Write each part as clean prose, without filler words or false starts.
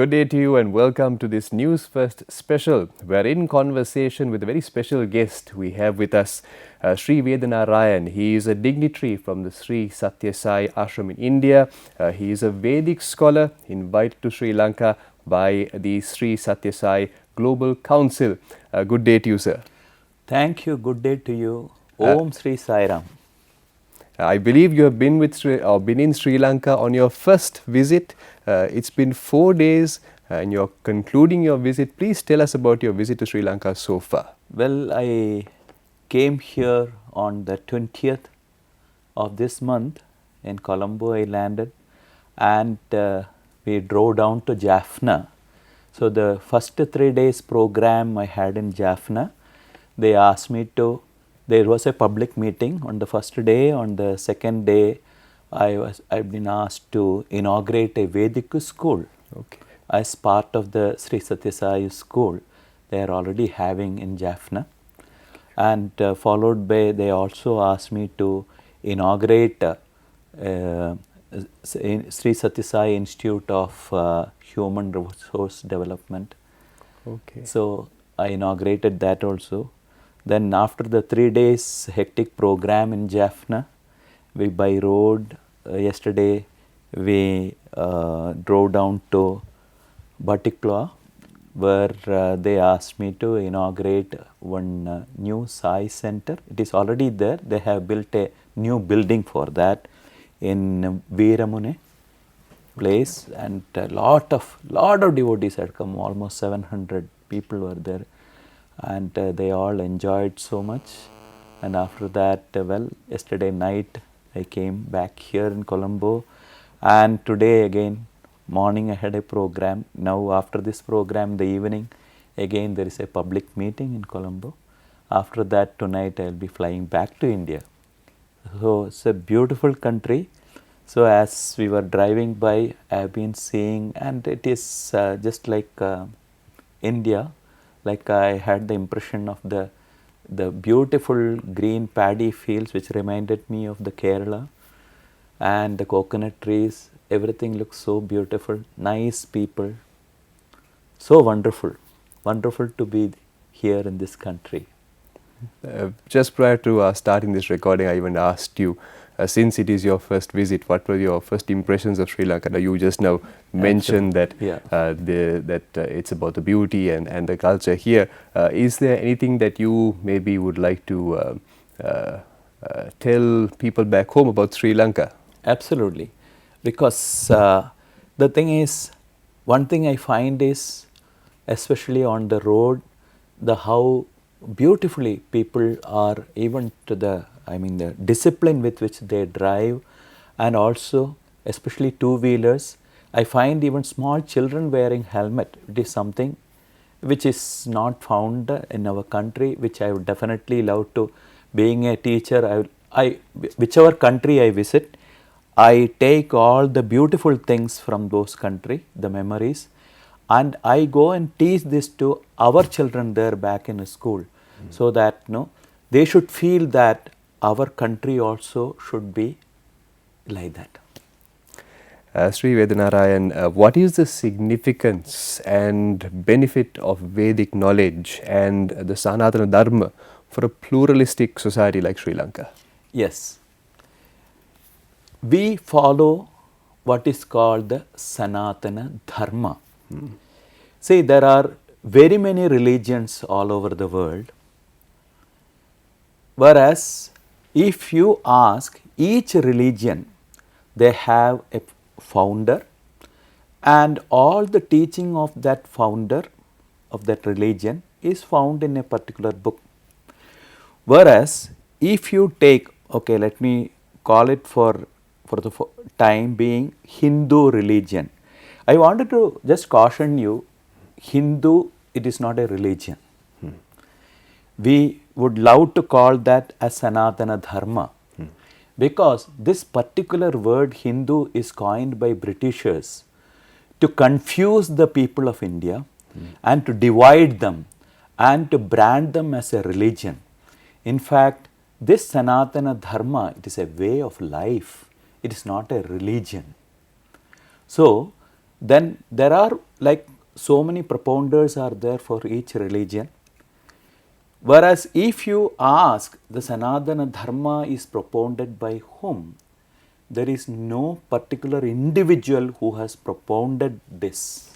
Good day to you and welcome to this News First special. We're in conversation with a very special guest. We have with us Sri Vedanarayan. He is a dignitary from the Sri Sathya Sai Ashram in India. He is a Vedic scholar invited to Sri Lanka by the Sri Sathya Sai Global Council. Good day to you, sir. Thank you. Good day to you. Om Sri Sai Ram. I believe you have been been in Sri Lanka on your first visit. It's been 4 days and you're concluding your visit. Please tell us about your visit to Sri Lanka so far. Well, I came here on the 20th of this month. In Colombo I landed and we drove down to Jaffna. So the first 3 days program I had in Jaffna, they asked me to, there was a public meeting on the first day. On the second day, I've been asked to inaugurate a Vedic school as part of the Sri Sathya Sai school they are already having in Jaffna. And followed by, they also asked me to inaugurate Sri Sathya Sai Institute of Human Resource Development. So I inaugurated that also. Then after the 3 days hectic program in Jaffna, we by road, yesterday we drove down to Verdic, where they asked me to inaugurate one new Sai center. It is already there. They have built a new building for that in Veeramune place, and a lot of devotees had come. Almost 700 people were there. And they all enjoyed so much. And after that, yesterday night I came back here in Colombo, and today again morning I had a program. Now after this program, the evening again there is a public meeting in Colombo. After that, tonight I will be flying back to India. So it's a beautiful country. So as we were driving by, I have been seeing, and it is just like India. Like I had the impression of the beautiful green paddy fields, which reminded me of the Kerala, and the coconut trees. Everything looks so beautiful, nice people, so wonderful to be here in this country. Just prior to starting this recording, I even asked you, since it is your first visit, what were your first impressions of Sri Lanka? Now, you just now mentioned that it's about the beauty and the culture here. Is there anything that you maybe would like to tell people back home about Sri Lanka? Absolutely, because the thing is, one thing I find is, especially on the road, how beautifully people are, even to the discipline with which they drive, and also especially two-wheelers. I find even small children wearing helmet. It is something which is not found in our country, which I would definitely love to. Being a teacher, whichever country I visit, I take all the beautiful things from those country, the memories, and I go and teach this to our children there back in school, so that they should feel that our country also should be like that. Sri Vedanarayan, what is the significance and benefit of Vedic knowledge and the Sanatana Dharma for a pluralistic society like Sri Lanka? Yes. We follow what is called the Sanatana Dharma. See, there are very many religions all over the world, whereas if you ask each religion, they have a founder, and all the teaching of that founder of that religion is found in a particular book. Whereas if you take, let me call it for the time being, Hindu religion. I wanted to just caution you, Hindu, it is not a religion. We would love to call that as Sanatana Dharma, because this particular word Hindu is coined by Britishers to confuse the people of India and to divide them and to brand them as a religion. In fact, this Sanatana Dharma, it is a way of life. It is not a religion. So, Then there are like so many propounders are there for each religion. Whereas if you ask the Sanatana Dharma is propounded by whom, there is no particular individual who has propounded this.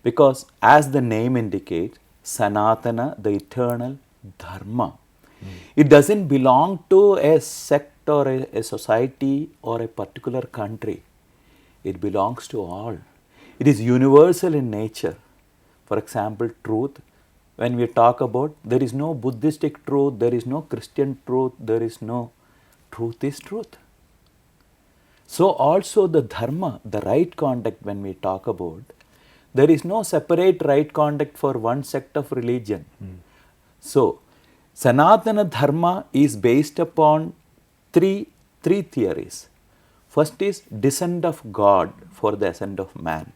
Because as the name indicates, Sanatana, the eternal Dharma, it doesn't belong to a sect or a society or a particular country. It belongs to all. It is universal in nature. For example, truth. When we talk about, there is no Buddhistic truth, there is no Christian truth, there is no truth is truth. So also the dharma, the right conduct, when we talk about, there is no separate right conduct for one sect of religion. So Sanatana Dharma is based upon three theories. First is descent of God for the ascent of man.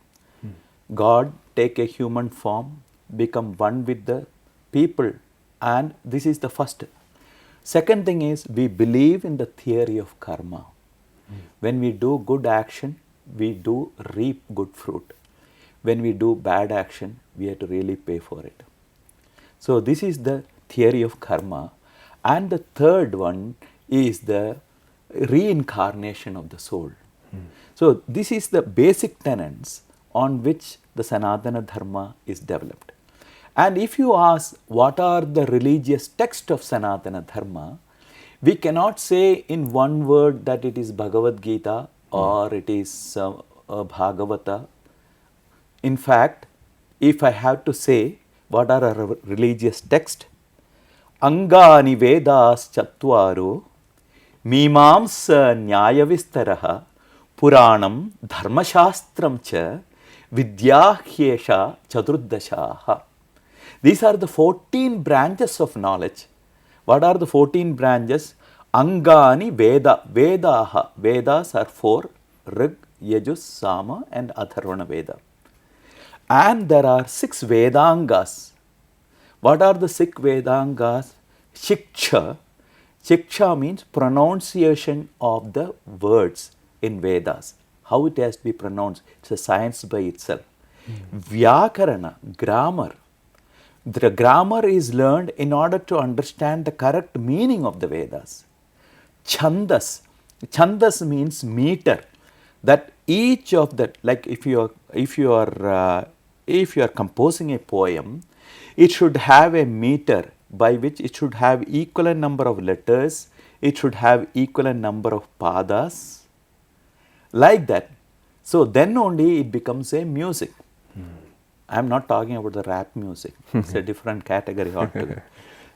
God take a human form, become one with the people, and this is the first. Second thing is we believe in the theory of karma. When we do good action, we do reap good fruit. When we do bad action, we have to really pay for it. So this is the theory of karma. And the third one is the reincarnation of the soul. So this is the basic tenets on which the Sanatana Dharma is developed. And if you ask what are the religious texts of Sanatana Dharma, we cannot say in one word that it is Bhagavad Gita or it is Bhagavata. In fact, if I have to say what are our religious texts, Angani Vedas Chattvaru Mimamsa Nyayavistaraha Puranam Dharmashastram Cha Vidyahyesha Chaturdasaha. These are the 14 branches of knowledge. What are the 14 branches? Angani Veda. Vedaha. Vedas are 4. Rig, Yajus, Sama and Atharvana Veda. And there are 6 Vedangas. What are the 6 Vedangas? Shiksha. Shiksha means pronunciation of the words in Vedas. How it has to be pronounced. It's a science by itself. Vyakarana, grammar. The grammar is learned in order to understand the correct meaning of the Vedas. Chandas. Chandas means meter. That each of that, like if you are composing a poem, it should have a meter by which it should have equivalent number of letters, it should have equivalent number of padas, like that. So then only it becomes a music. I am not talking about the rap music. It's a different category altogether.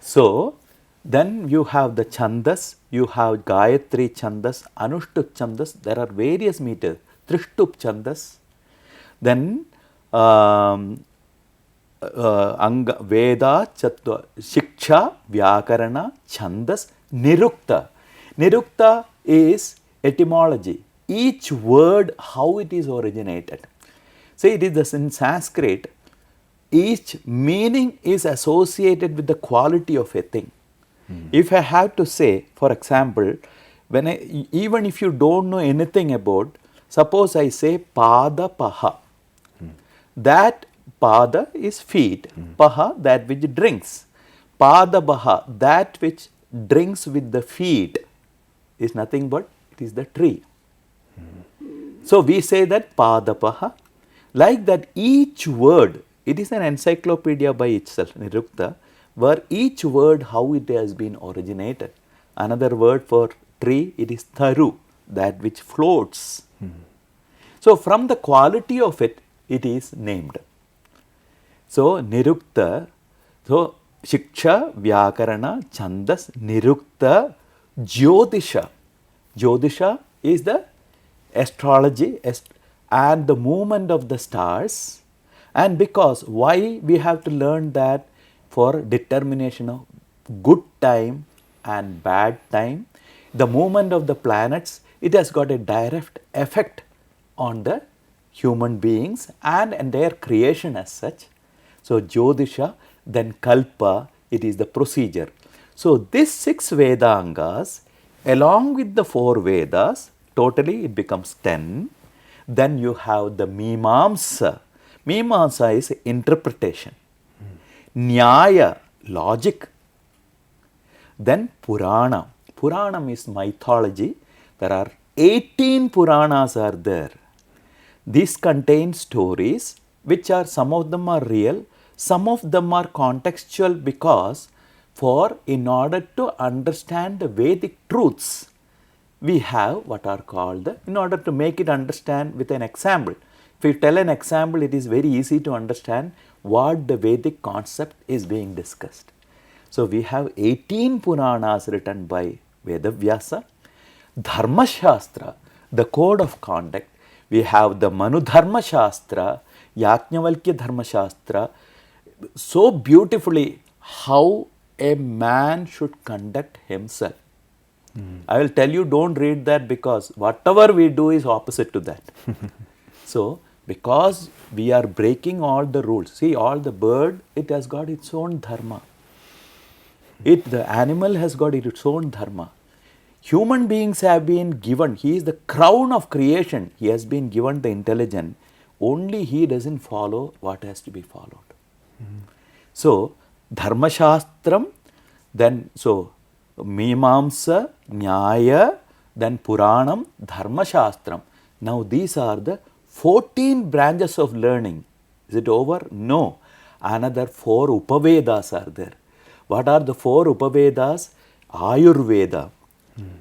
So then you have the chandas, you have Gayatri chandas, Anushtup chandas. There are various meters. Trishtup chandas. Then Veda, Shiksha, Vyakarana, Chandas, Nirukta. Nirukta is etymology. Each word, how it is originated. See, it is in Sanskrit, each meaning is associated with the quality of a thing. If I have to say, for example, even if you don't know anything about, suppose I say Pada Paha. That Pada is feet, Paha that which drinks. Pada Baha, that which drinks with the feet, is nothing but it is the tree. So we say that Pada Paha. Like that, each word, it is an encyclopedia by itself, Nirukta, where each word how it has been originated. Another word for tree, it is Tharu, that which floats. So from the quality of it, it is named. So Nirukta, so Shiksha, Vyakarana, Chandas, Nirukta, Jyotisha. Jyotisha is the astrology and the movement of the stars. And because why we have to learn that for determination of good time and bad time, the movement of the planets, it has got a direct effect on the human beings and their creation as such. So Jyotisha, then Kalpa, it is the procedure. So these 6 Vedangas, along with the 4 Vedas, totally it becomes 10. Then you have the Mimamsa. Mimamsa is interpretation. Nyaya, logic. Then Purana. Puranam is mythology. There are 18 Puranas are there. These contain stories which are, some of them are real, some of them are contextual, because in order to understand the Vedic truths, we have what are called, in order to make it understand with an example. If you tell an example, it is very easy to understand what the Vedic concept is being discussed. So we have 18 Puranas written by Vedavyasa. Dharma Shastra, the code of conduct. We have the Manu Dharma Shastra, Yajnavalkya Dharma Shastra, so beautifully how a man should conduct himself. I will tell you, don't read that, because whatever we do is opposite to that. So, because we are breaking all the rules. See, all the bird, it has got its own dharma. The animal has got its own dharma. Human beings have been given, he is the crown of creation, he has been given the intelligence, only he doesn't follow what has to be followed. So, Dharma Shastram, then Mimamsa, Nyaya, then Puranam, Dharma Shastram. Now these are the 14 branches of learning. Is it over? No. Another 4 Upavedas are there. What are the 4 Upavedas? Ayurveda,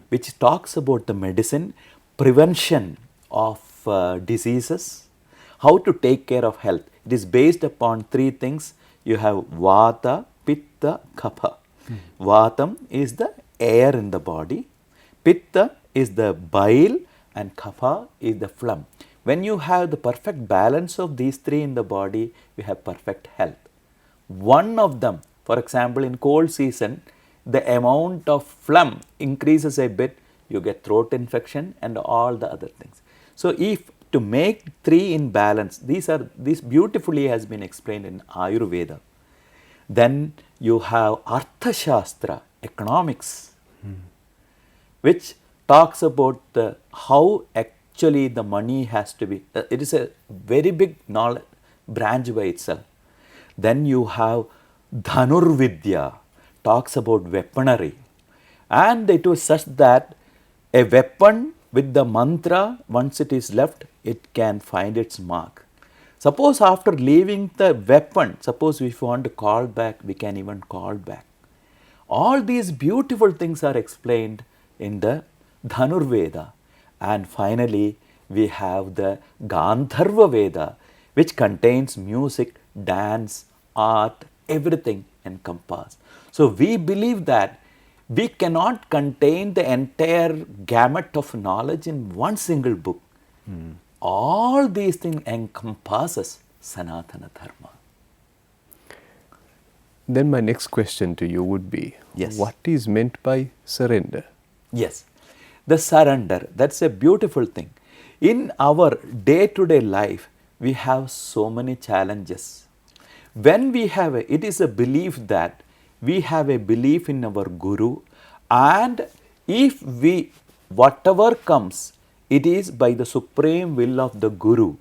which talks about the medicine, prevention of diseases, how to take care of health. It is based upon 3 things. You have Vata, Pitta, Kapha. Vatam is the air in the body, Pitta is the bile, and Kapha is the phlegm. When you have the perfect balance of these 3 in the body, you have perfect health. One of them, for example, in cold season, the amount of phlegm increases a bit, you get throat infection and all the other things. So, if to make 3 in balance, this beautifully has been explained in Ayurveda. Then you have Artha Shastra, economics, which talks about how actually the money has to be. It is a very big knowledge branch by itself. Then you have Dhanurvidya, talks about weaponry, and it was such that a weapon with the mantra, once it is left, it can find its mark. Suppose after leaving the weapon, suppose if you want to call back, we can even call back. All these beautiful things are explained in the Dhanurveda. And finally, we have the Gandharva Veda, which contains music, dance, art, everything encompassed. So we believe that we cannot contain the entire gamut of knowledge in one single book. All these things encompasses Sanatana Dharma. Then my next question to you would be, yes, what is meant by surrender? Yes, the surrender, that's a beautiful thing. In our day-to-day life, we have so many challenges. When we have it is a belief that we have a belief in our Guru, and if whatever comes, it is by the supreme will of the Guru.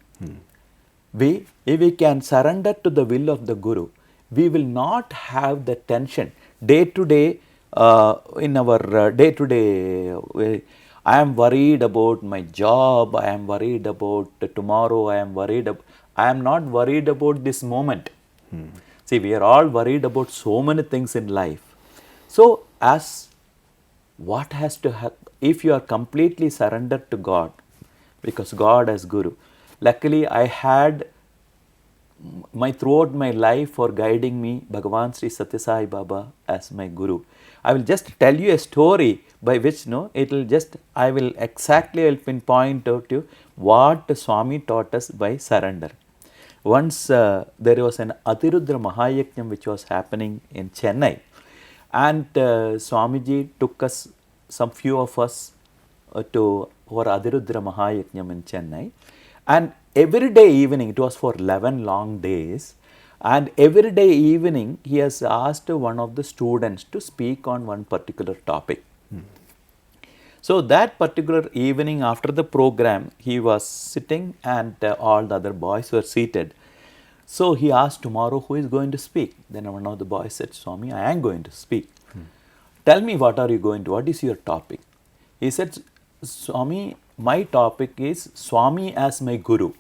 If we can surrender to the will of the Guru, we will not have the tension. Day to day, in our day to day, I am worried about my job, I am worried about tomorrow, I am not worried about this moment. See, we are all worried about so many things in life. So, what has to happen? If you are completely surrendered to God, because God as Guru. Luckily, I had throughout my life for guiding me, Bhagavan Sri Satya Sai Baba as my Guru. I will just tell you a story by which I will pinpoint out to you what Swami taught us by surrender. Once there was an Atirudra Mahayajnam which was happening in Chennai, and Swamiji took us, some few of us, for Adirudra Mahayajnam in Chennai, and every day evening, it was for 11 long days, and every day evening he has asked one of the students to speak on one particular topic. So that particular evening after the program, he was sitting and all the other boys were seated. So he asked, tomorrow who is going to speak? Then one of the boys said, Swami, I am going to speak. Tell me, what are you going to, what is your topic? He said, Swami, my topic is Swami as my Guru.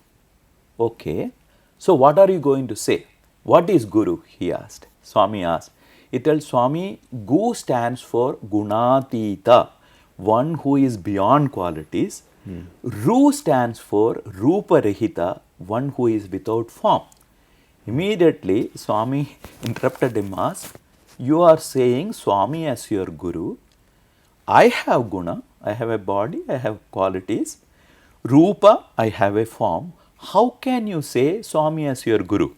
Okay, so what are you going to say? What is Guru? He asked. Swami asked. He tells Swami, Gu stands for Gunatita, one who is beyond qualities. Ru stands for Rupa Rahita, one who is without form. Immediately, Swami interrupted him, asked, you are saying Swami as your Guru. I have guna, I have a body, I have qualities. Rupa, I have a form. How can you say Swami as your Guru?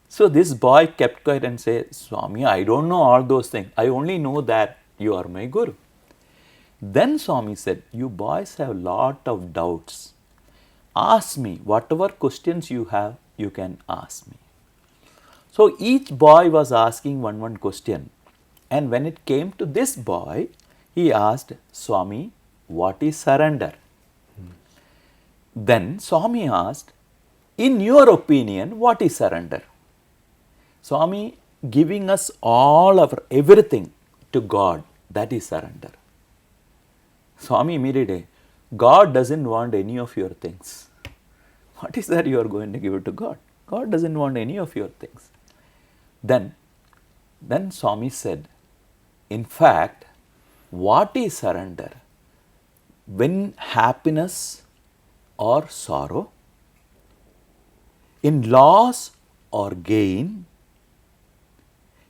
So this boy kept quiet and said, Swami, I don't know all those things. I only know that you are my Guru. Then Swami said, you boys have lot of doubts. Ask me, whatever questions you have, you can ask me. So each boy was asking one question. And when it came to this boy, he asked, Swami, what is surrender? Then Swami asked, in your opinion, what is surrender? Swami giving us all of everything to God, that is surrender. Swami immediately, God doesn't want any of your things. What is that you are going to give it to God? God doesn't want any of your things. Then Swami said, in fact, what is surrender? When happiness or sorrow, in loss or gain,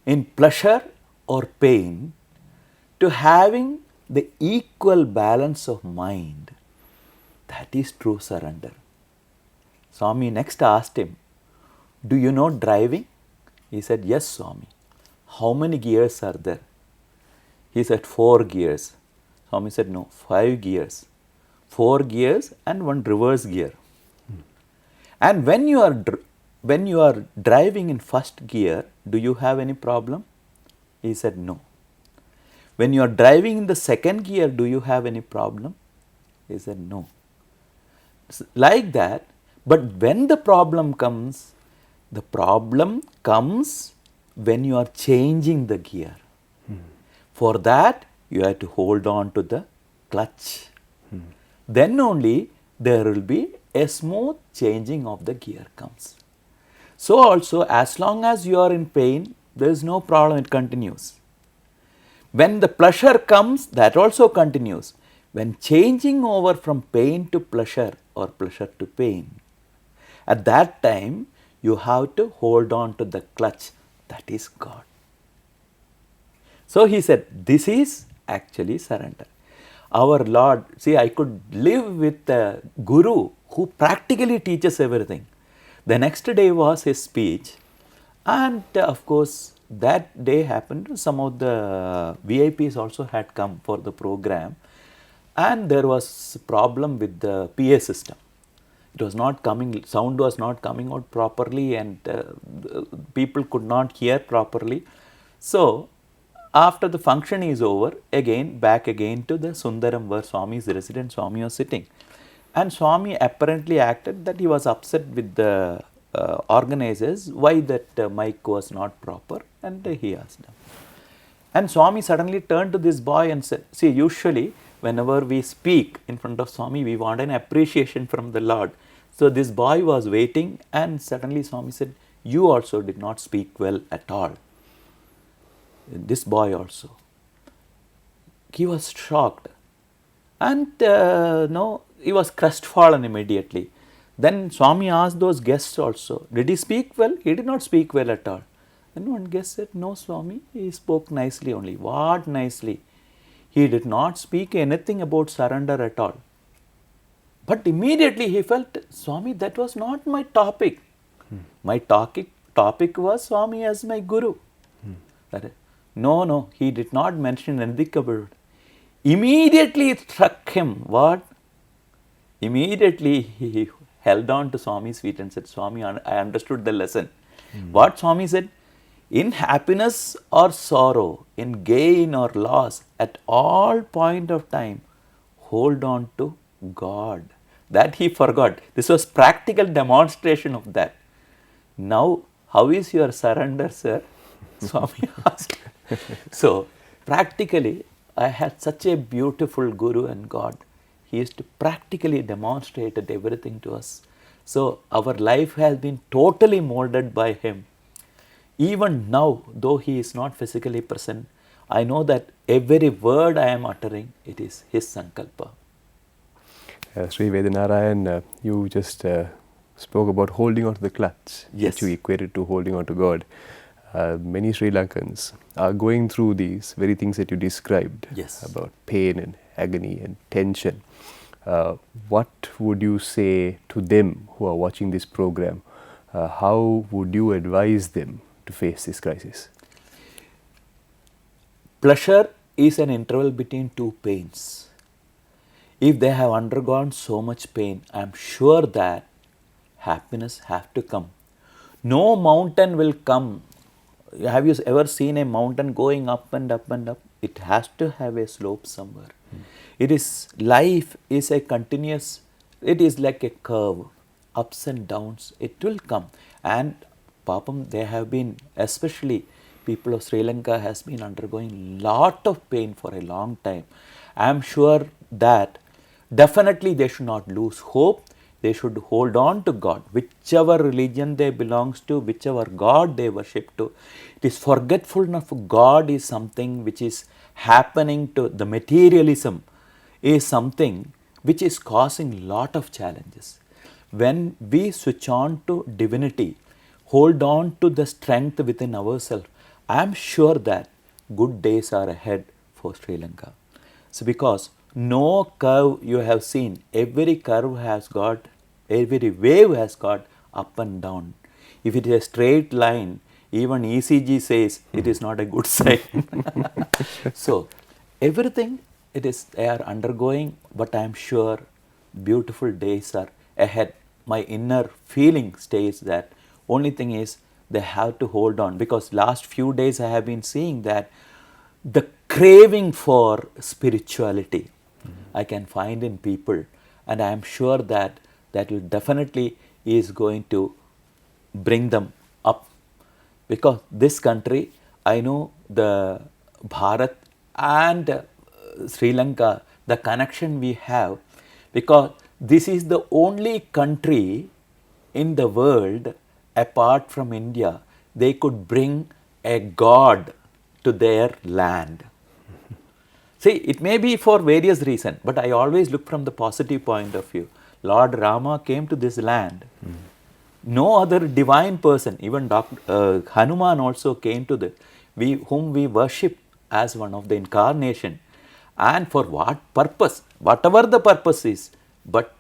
in pleasure or pain, to having the equal balance of mind, that is true surrender. Swami next asked him, do you know driving? He said, yes, Swami. How many gears are there? He said, 4 gears. Swami said, no, 5 gears. 4 gears and 1 reverse gear. And when you are driving in first gear, do you have any problem? He said, no. When you are driving in the second gear, do you have any problem? He said, no. Like that, but when the problem comes when you are changing the gear. For that, you have to hold on to the clutch. Then only there will be a smooth changing of the gear comes. So also, as long as you are in pain, there is no problem, it continues. When the pleasure comes, that also continues. When changing over from pain to pleasure or pleasure to pain, at that time, you have to hold on to the clutch, that is God. So he said, this is actually surrender. Our Lord, see, I could live with a Guru who practically teaches everything. The next day was his speech, and of course, that day happened, some of the VIPs also had come for the program, and there was a problem with the PA system. It was not coming, sound was not coming out properly, and people could not hear properly. So, after the function is over, back again to the Sundaram where Swami is resident, Swami was sitting. And Swami apparently acted that he was upset with the organizers why that mic was not proper, and he asked them. And Swami suddenly turned to this boy and said, see, usually whenever we speak in front of Swami, we want an appreciation from the Lord. So this boy was waiting, and suddenly Swami said, you also did not speak well at all. This boy also. He was shocked, and he was crestfallen immediately. Then Swami asked those guests also, did he speak well? He did not speak well at all. Then one guest said, no, Swami, he spoke nicely only. What nicely? He did not speak anything about surrender at all. But immediately he felt, Swami, that was not my topic. My topic was Swami as my Guru. No, he did not mention anything about it. Immediately it struck him. What? Immediately he held on to Swami's feet and said, Swami, I understood the lesson. What Swami said? In happiness or sorrow, in gain or loss, at all point of time, hold on to God. That he forgot. This was practical demonstration of that. Now, how is your surrender, sir? Swami asked. So, practically, I had such a beautiful Guru and God. He used to practically demonstrate everything to us. So, our life has been totally molded by him. Even now, though he is not physically present, I know that every word I am uttering, it is his sankalpa. Sri Vedanarayan, you just spoke about holding on to the clutch, Yes. which you equated to holding on to God. Many Sri Lankans are going through these very things that you described, Yes. about pain and agony and tension. What would you say to them who are watching this program? How would you advise them to face this crisis? Pleasure is an interval between two pains. If they have undergone so much pain, I am sure that happiness has to come. No mountain will come. Have you ever seen a mountain going up and up and up? It has to have a slope somewhere. It is, life is a continuous, it is like a curve, ups and downs, it will come. And Papam, they have been, especially people of Sri Lanka has been undergoing lot of pain for a long time. I am sure that definitely they should not lose hope. They should hold on to God, whichever religion they belongs to, whichever God they worship to. It is forgetfulness of God is something which is happening to the materialism, is something which is causing lot of challenges. When we switch on to divinity, hold on to the strength within ourselves, I am sure that good days are ahead for Sri Lanka. So because no curve you have seen, every curve has got, every wave has got up and down. If it is a straight line, even ECG says it is not a good sign. So everything it is, they are undergoing, but I am sure beautiful days are ahead. My inner feeling states that only thing is they have to hold on, because last few days I have been seeing that the craving for spirituality I can find in people, and I am sure that that will definitely is going to bring them up, because this country, I know the Bharat and Sri Lanka, the connection we have, because this is the only country in the world apart from India, they could bring a god to their land. See, it may be for various reasons, but I always look from the positive point of view. Lord Rama came to this land. No other divine person, even Hanuman also came to the, whom we worship as one of the incarnation. And for what purpose? Whatever the purpose is, but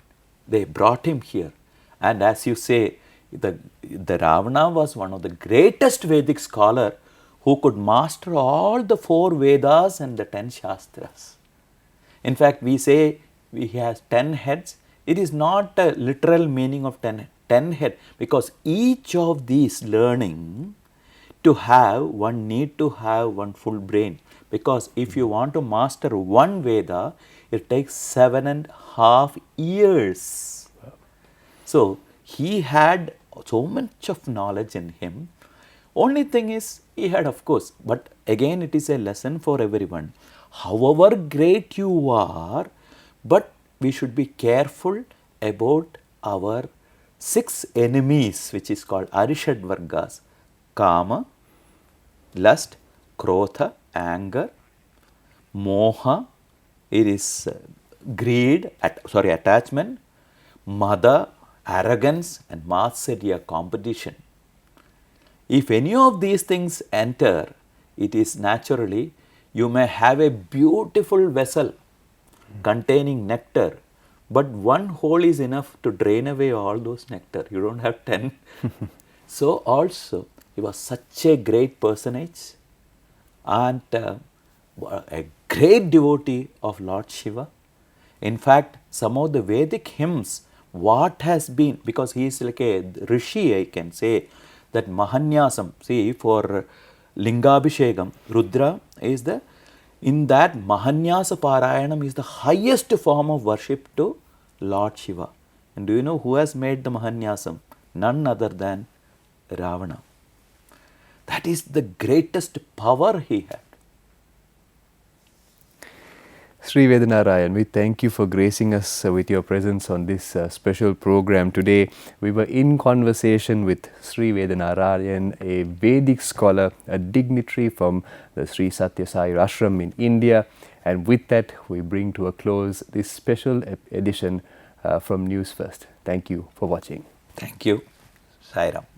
they brought him here. And as you say, the Ravana was one of the greatest Vedic scholar who could master all the 4 Vedas and the 10 Shastras. In fact, we say he has 10 heads. It is not a literal meaning of 10 head, because each of these learning to have, one need to have one full brain. Because if you want to master one Veda, it takes 7.5 years. So he had so much of knowledge in him. Only thing is, he had, of course, but again it is a lesson for everyone. However great you are, but we should be careful about our 6 enemies, which is called Arishad Vargas: Kama, lust, Krodha, anger, Moha, it is greed, attachment, Mada, arrogance, and Matsarya, competition. If any of these things enter, it is naturally, you may have a beautiful vessel containing nectar, but one hole is enough to drain away all those nectar. You don't have 10. So also, he was such a great personage and a great devotee of Lord Shiva. In fact, some of the Vedic hymns, what has been, because he is like a rishi, I can say, that Mahanyasam, see for Lingabhishekam, Rudra is the, in that Mahanyasa Parayanam is the highest form of worship to Lord Shiva. And do you know who has made the Mahanyasam? None other than Ravana. That is the greatest power he had. Sri Vedanarayan, we thank you for gracing us with your presence on this special program today. We were in conversation with Sri Vedanarayan, a Vedic scholar, a dignitary from the Sri Sathya Sai Ashram in India. And with that, we bring to a close this special edition from News First. Thank you for watching. Thank you. Sai Ram.